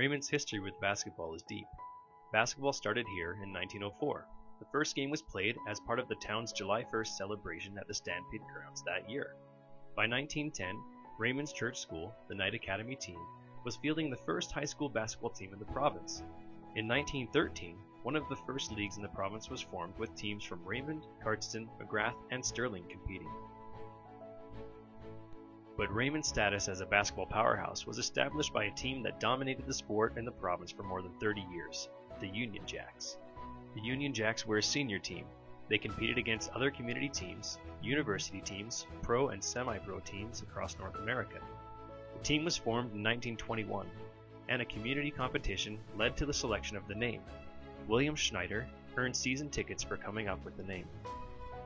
Raymond's history with basketball is deep. Basketball started here in 1904. The first game was played as part of the town's July 1st celebration at the Stampede grounds that year. By 1910, Raymond's church school, the Knight Academy team, was fielding the first high school basketball team in the province. In 1913, one of the first leagues in the province was formed with teams from Raymond, Cardston, McGrath, and Sterling competing. But Raymond's status as a basketball powerhouse was established by a team that dominated the sport in the province for more than 30 years, the Union Jacks. The Union Jacks were a senior team. They competed against other community teams, university teams, pro and semi-pro teams across North America. The team was formed in 1921, and a community competition led to the selection of the name. William Schneider earned season tickets for coming up with the name.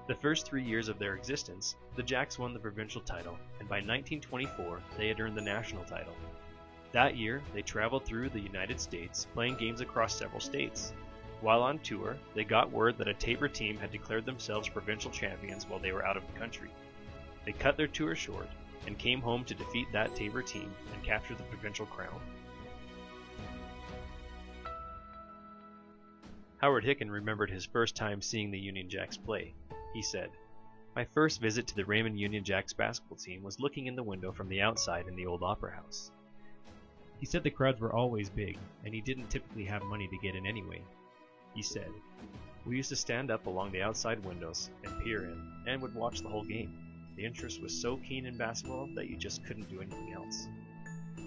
The first 3 years of their existence, the Jacks won the provincial title, and by 1924 they had earned the national title. That year, they traveled through the United States, playing games across several states. While on tour, they got word that a Tabor team had declared themselves provincial champions while they were out of the country. They cut their tour short and came home to defeat that Tabor team and capture the provincial crown. Howard Hicken remembered his first time seeing the Union Jacks play. He said, "My first visit to the Raymond Union Jacks basketball team was looking in the window from the outside in the old Opera House." He said the crowds were always big, and he didn't typically have money to get in anyway. He said, "We used to stand up along the outside windows and peer in, and would watch the whole game. The interest was so keen in basketball that you just couldn't do anything else."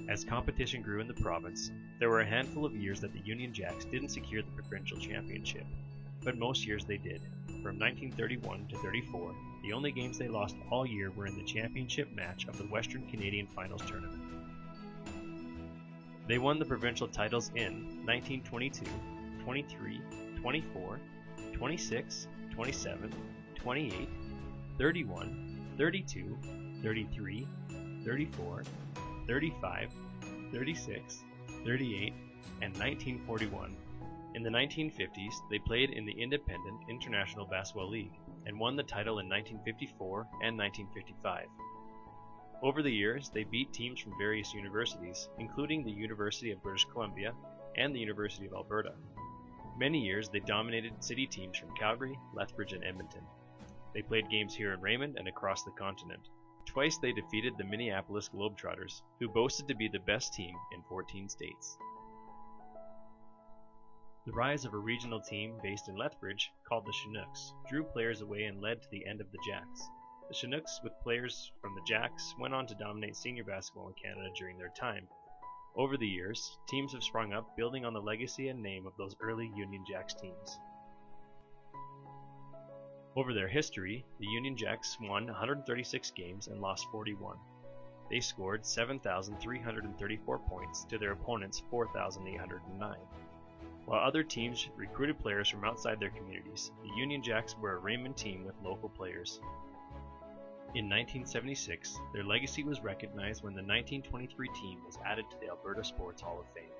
As competition grew in the province, there were a handful of years that the Union Jacks didn't secure the provincial championship, but most years they did. From 1931 to 34, the only games they lost all year were in the championship match of the Western Canadian Finals Tournament. They won the provincial titles in 1922, 23, 24, 26, 27, 28, 31, 32, 33, 34, 35, 36, 38, and 1941. In the 1950s, they played in the Independent International Basketball League and won the title in 1954 and 1955. Over the years, they beat teams from various universities, including the University of British Columbia and the University of Alberta. Many years, they dominated city teams from Calgary, Lethbridge, and Edmonton. They played games here in Raymond and across the continent. Twice they defeated the Minneapolis Globetrotters, who boasted to be the best team in 14 states. The rise of a regional team based in Lethbridge, called the Chinooks, drew players away and led to the end of the Jacks. The Chinooks, with players from the Jacks, went on to dominate senior basketball in Canada during their time. Over the years, teams have sprung up building on the legacy and name of those early Union Jacks teams. Over their history, the Union Jacks won 136 games and lost 41. They scored 7,334 points to their opponents' 4,809. While other teams recruited players from outside their communities, the Union Jacks were a Raymond team with local players. In 1976, their legacy was recognized when the 1923 team was added to the Alberta Sports Hall of Fame.